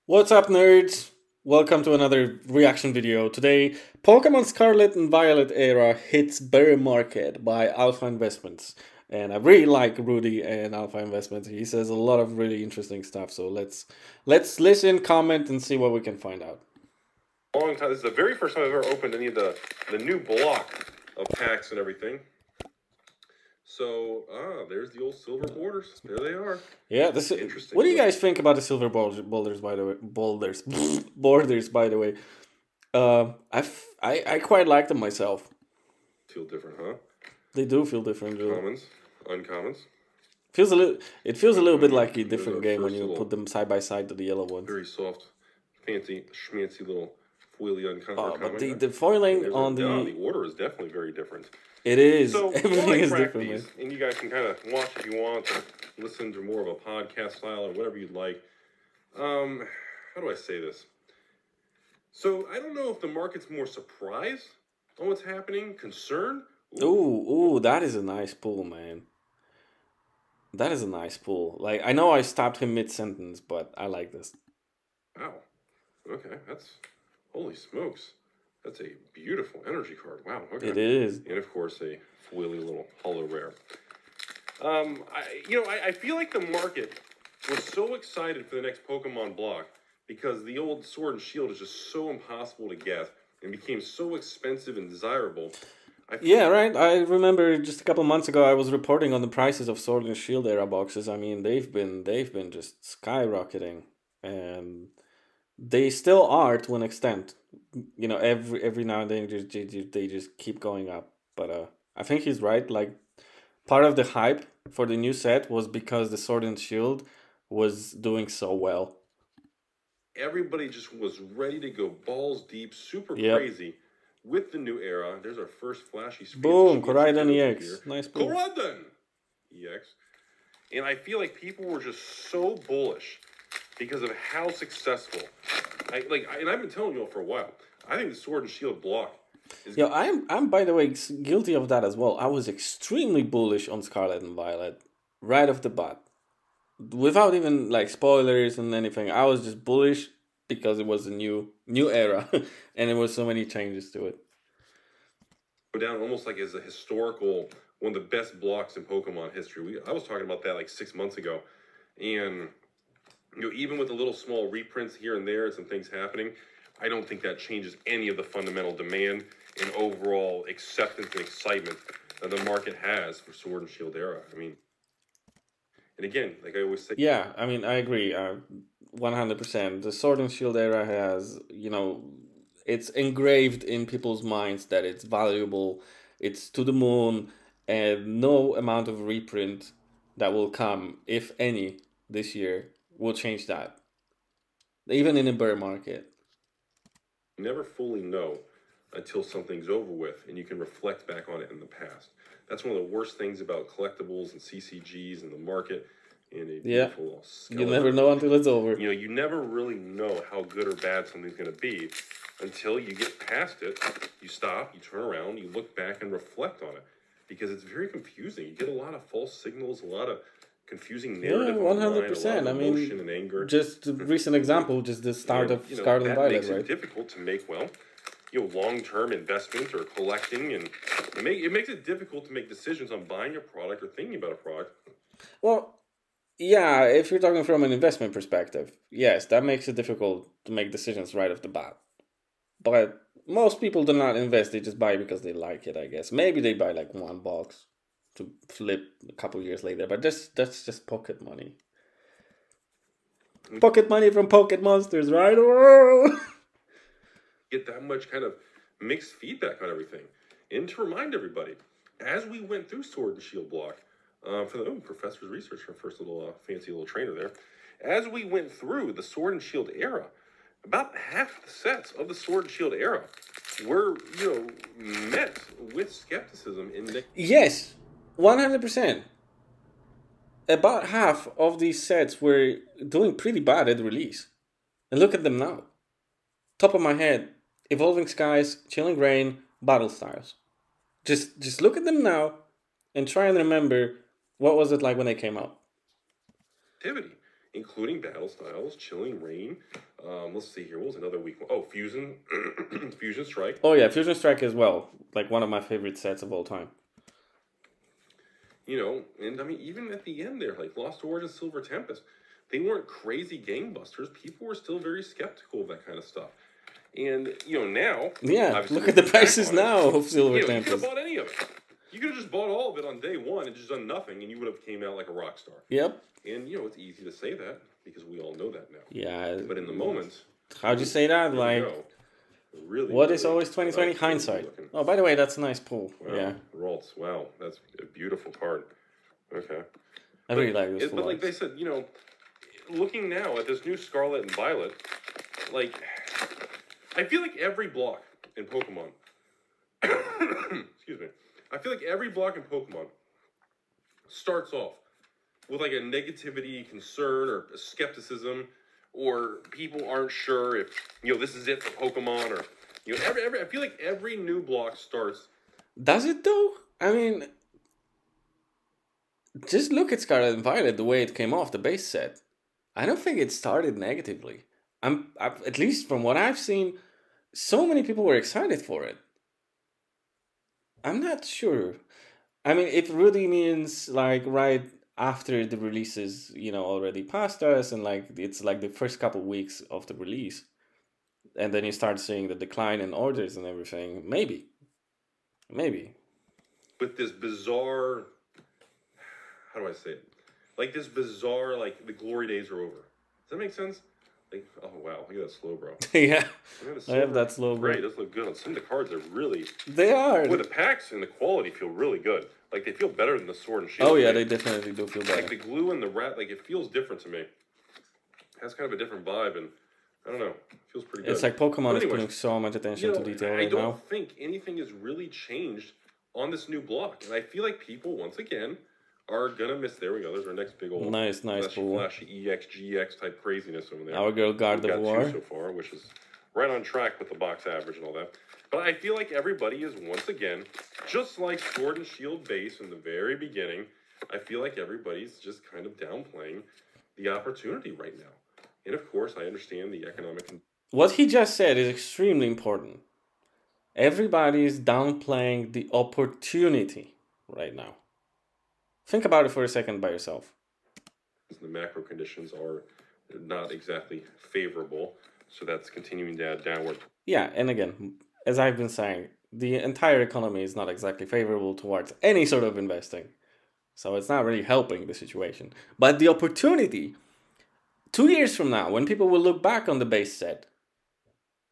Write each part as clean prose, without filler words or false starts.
What's up, nerds? Welcome to another reaction video. Today, Pokemon Scarlet and Violet era hits bear market by Alpha Investments. And I really like Rudy and Alpha Investments. He says a lot of really interesting stuff. So let's listen, comment, and see what we can find out. Long time. This is the very first time I've ever opened any of the new block of packs and everything. So, there's the old silver borders. There they are. Yeah, this is interesting. What do you guys think about the silver boulders? By the way, borders. By the way, I quite like them myself. Feel different, huh? They do feel different. Commons, uncommons. It feels a little bit like a different game when you put them side by side to the yellow ones. Very soft, fancy, schmancy little foily uncommon. But the foiling on the order is definitely very different. It is. So Everything is different. These, and you guys can kind of watch if you want, or listen to more of a podcast style, or whatever you'd like. How do I say this? So I don't know if the market's more surprised on what's happening, concerned. Ooh, that is a nice pull, man. That is a nice pull. Like, I know I stopped him mid-sentence, but I like this. Wow. Okay, holy smokes. That's a beautiful energy card. Wow. Okay. It is. And of course, a foily little holo rare. I feel like the market was so excited for the next Pokemon block because the old Sword and Shield is just so impossible to get and became so expensive and desirable. Yeah, right. I remember just a couple months ago I was reporting on the prices of Sword and Shield era boxes. I mean, they've been just skyrocketing, and they still are to an extent. You know, every now and then they just keep going up. But I think he's right. Like, part of the hype for the new set was because the Sword and Shield was doing so well. Everybody just was ready to go balls deep, super crazy with the new era. There's our first flashy speed. Boom, Koraidon EX. Nice boom. Koraidon EX. And I feel like people were just so bullish because of how successful. And I've been telling you all for a while. I think the Sword and Shield block is... Yeah, I'm by the way guilty of that as well. I was extremely bullish on Scarlet and Violet right off the bat, without even like spoilers and anything. I was just bullish because it was a new era, and there were so many changes to it. Go down almost like as a historical one of the best blocks in Pokemon history. I was talking about that like 6 months ago, and even with the little small reprints here and there and some things happening, I don't think that changes any of the fundamental demand and overall acceptance and excitement that the market has for Sword and Shield era. I mean, and again, like I always say... Yeah, I mean, I agree 100%. The Sword and Shield era has, it's engraved in people's minds that it's valuable, it's to the moon, and no amount of reprint that will come, if any, this year will change that. Even in a bear market. You never fully know until something's over with and you can reflect back on it in the past. That's one of the worst things about collectibles and CCGs and the market. And a beautiful you never know until it's over. You never really know how good or bad something's going to be until you get past it. You stop, you turn around, you look back and reflect on it, because it's very confusing. You get a lot of false signals, a lot of confusing narrative. Yeah, 100%. I mean, and anger. Just a recent example, just the start of Scarlet and Violet, makes it difficult to make, long-term investment or collecting, and it makes it difficult to make decisions on buying a product or thinking about a product. Well, yeah, if you're talking from an investment perspective, yes, that makes it difficult to make decisions right off the bat. But most people do not invest, they just buy because they like it, I guess. Maybe they buy like one box to flip a couple years later, but that's just pocket money. Pocket money from Pocket Monsters, right? Get that much kind of mixed feedback on everything. And to remind everybody, as we went through Sword and Shield block, for the professor's research, our first little fancy little trainer there, as we went through the Sword and Shield era, about half the sets of the Sword and Shield era were, met with skepticism in the... Yes, 100%. About half of these sets were doing pretty bad at release. And look at them now. Top of my head, Evolving Skies, Chilling Reign, Battle Styles. Just look at them now and try and remember what was it like when they came out. Activity, including Battle Styles, Chilling Reign, Let's see here. What was another week? Oh, Fusion, Fusion Strike. Oh yeah, Fusion Strike as well. Like one of my favorite sets of all time. You know, and I mean, even at the end there, like Lost Origin, Silver Tempest, they weren't crazy gangbusters. People were still very skeptical of that kind of stuff. And, you know, now... Yeah, look at the prices now of Silver Tempest. You could have bought any of it. You could have just bought all of it on day one and just done nothing, and you would have came out like a rock star. Yep. And, you know, it's easy to say that, because we all know that now. Yeah. But in the moment... How'd you say that? Like... Really, what is always 2020? Hindsight. Oh, by the way, that's a nice pull. Wow. Yeah. Ralts. Wow. That's a beautiful card. Okay. I really like this. But like they said, you know, looking now at this new Scarlet and Violet, like, I feel like every block in Pokemon, excuse me, I feel like every block in Pokemon starts off with like a negativity, concern, or a skepticism, or people aren't sure if, you know, this is it for Pokemon, or, you know, I feel like every new block starts. Does it though? I mean, just look at Scarlet and Violet, the way it came off the base set. I don't think it started negatively. At least from what I've seen, so many people were excited for it. I'm not sure. I mean, it really means like right after the releases, you know, already passed us, and like it's like the first couple weeks of the release, and then you start seeing the decline in orders and everything. Maybe. With this bizarre, how do I say it? Like this bizarre, like the glory days are over. Does that make sense? Like, oh wow, look at that slow, bro. Yeah, I have that slow, bro. Great, those look good. Some of the cards are really... They are. Well, the packs and the quality feel really good. Like, they feel better than the Sword and Shield. Oh yeah, they definitely do feel better. Like, the glue and the rat, like, it feels different to me. It has kind of a different vibe, and I don't know. It feels pretty good. It's like Pokemon is putting so much attention to detail right now. I don't think anything has really changed on this new block. And I feel like people, once again, are gonna miss. There we go. There's our next big old nice flashy EX, GX type craziness over there. Our girl Gardevoir so far, which is right on track with the box average and all that. But I feel like everybody is once again, just like Sword and Shield base in the very beginning. I feel like everybody's just kind of downplaying the opportunity right now. And of course, I understand the economic. What he just said is extremely important. Everybody is downplaying the opportunity right now. Think about it for a second by yourself. The macro conditions are not exactly favorable, so that's continuing downward. Yeah, and again, as I've been saying, the entire economy is not exactly favorable towards any sort of investing. So it's not really helping the situation. But the opportunity, 2 years from now, when people will look back on the base set,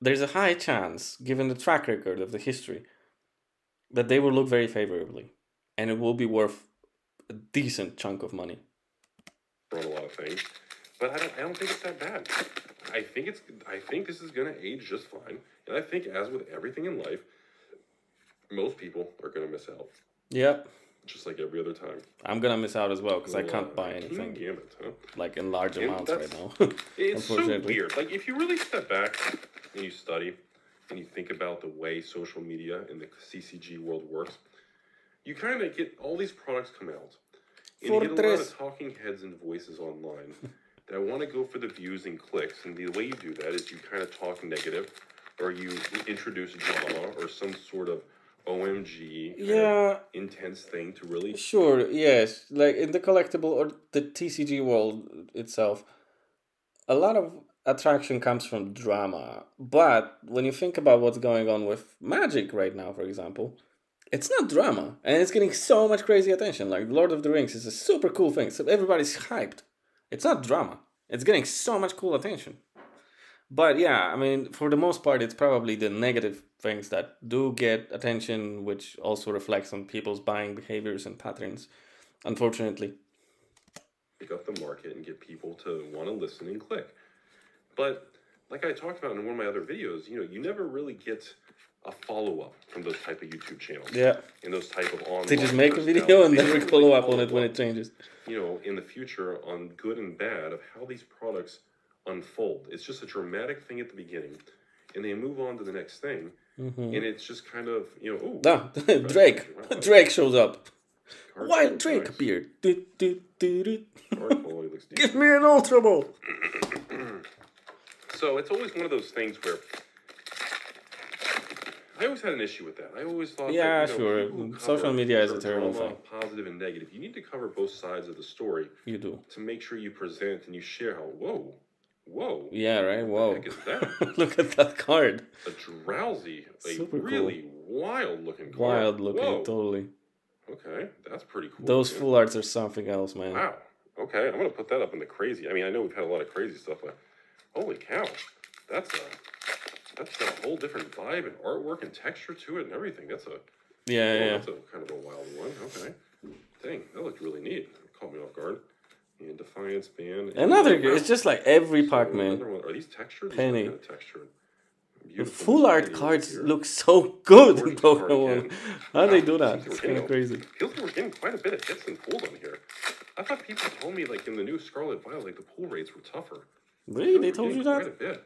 there's a high chance, given the track record of the history, that they will look very favorably. And it will be worth a decent chunk of money. On a lot of things, but I don't think it's that bad. I think this is gonna age just fine, and I think as with everything in life, most people are gonna miss out. Yep. Just like every other time. I'm gonna miss out as well because I can't buy anything. Gambit, huh? Like in large amounts right now. It's so weird. Like if you really step back and you study and you think about the way social media and the CCG world works, you kind of get all these products come out. And you get a lot of talking heads and voices online that want to go for the views and clicks. And the way you do that is you kind of talk negative, or you introduce drama or some sort of OMG intense thing to really... Sure, yes. Like in the collectible or the TCG world itself, a lot of attraction comes from drama. But when you think about what's going on with Magic right now, for example... It's not drama, and it's getting so much crazy attention. Like Lord of the Rings is a super cool thing, so everybody's hyped. It's not drama. It's getting so much cool attention. But yeah, I mean, for the most part, it's probably the negative things that do get attention, which also reflects on people's buying behaviors and patterns, unfortunately. Pick up the market and get people to want to listen and click. But like I talked about in one of my other videos, you never really get a follow-up from those type of YouTube channels. Yeah. And those type of online... They just make a video and then we follow up on it when it changes. In the future on good and bad of how these products unfold. It's just a dramatic thing at the beginning. And they move on to the next thing. Mm-hmm. And it's just kind of, Drake. Drake shows up. Wild Drake appeared. Give me an Ultra Ball. So it's always one of those things where I always had an issue with that. I always thought, Yeah, that, sure. Social media is a terrible thing. Positive and negative. You need to cover both sides of the story. You do. To make sure you present and you share how, whoa. Yeah, right? Whoa. What the heck is that? Look at that card. A drowsy, Super really wild looking card. Wild looking, totally. Okay, that's pretty cool. Those full arts are something else, man. Wow. Okay, I'm going to put that up in the crazy. I mean, I know we've had a lot of crazy stuff, but holy cow. That's got a whole different vibe and artwork and texture to it and everything. That's a That's a kind of a wild one. Okay. Dang, that looked really neat. It caught me off guard. And Defiance Band. Another, it's just like every pack, man. Are these textured? Penny. Kind of textured. The full art cards look so good in Pokemon. How do they do that? It's kind of crazy. It feels like we're getting quite a bit of hits and pulls on here. I thought people told me, like, in the new Scarlet Violet, like, the pull rates were tougher. Really? They told you that? Quite a bit.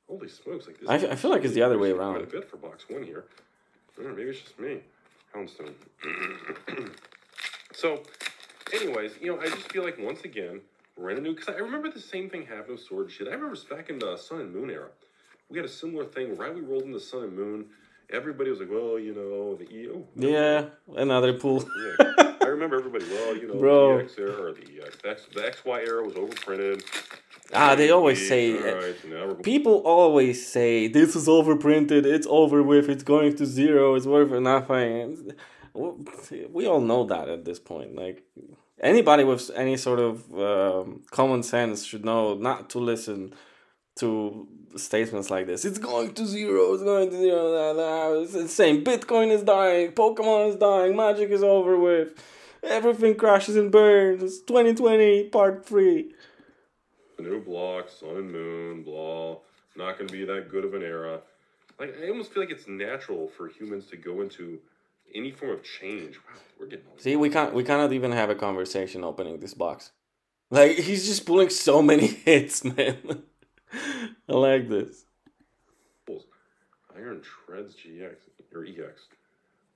Holy smokes. Like this I feel like it's the other way around. Quite a bit for box one here. Maybe it's just me. Houndstone. So, anyways, I just feel like, once again, we're in a new... Because I remember the same thing happened with Sword and Shield. I remember back in the Sun and Moon era. We had a similar thing. Right, we rolled into Sun and Moon. Everybody was like, well, the E... Oh, yeah, another pool. Yeah. I remember everybody, Bro. the X era, or the XY era was overprinted. They always say... Right, so people always say, this is overprinted, it's over with, it's going to zero, it's worth nothing. We all know that at this point. Like, anybody with any sort of common sense should know not to listen to statements like this. It's going to zero, it's going to zero. It's insane. Bitcoin is dying, Pokemon is dying, Magic is over with, everything crashes and burns. 2020 part 3. The new block, Sun and Moon, blah, not going to be that good of an era. Like, I almost feel like it's natural for humans to go into any form of change. Wow, we're getting all... See, we cannot even have a conversation opening this box. Like, he's just pulling so many hits, man. I like this. Iron Treads GX or EX.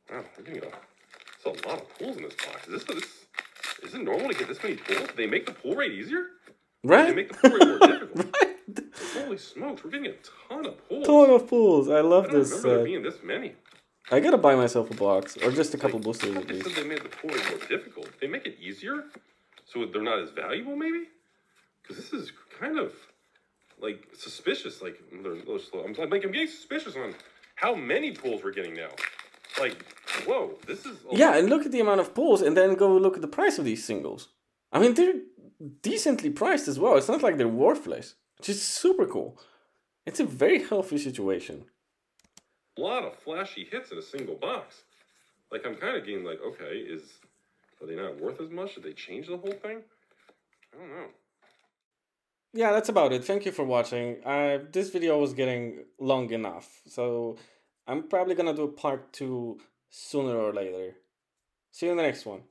Wow, we're getting a lot of pulls in this box. Is it normal to get this many pulls? Did they make the pull rate easier? Right? They make the pull rate more difficult. Right? Holy smokes, we're getting a ton of pulls. Ton of pulls. I love this. I don't remember there being this many. I gotta buy myself a box, or just a couple boosters at least. They said they made the pull rate more difficult. They make it easier, so they're not as valuable, maybe? Because this is kind of, like, suspicious. Like, I'm getting suspicious on how many pulls we're getting now. Like, whoa, this is... Yeah, and look at the amount of pulls, and then go look at the price of these singles. I mean, they're decently priced as well. It's not like they're worthless, which is super cool. It's a very healthy situation. A lot of flashy hits in a single box. Like, I'm kind of getting like, okay, are they not worth as much? Did they change the whole thing? I don't know. Yeah, that's about it. Thank you for watching. This video was getting long enough, so I'm probably gonna do part 2 sooner or later. See you in the next one.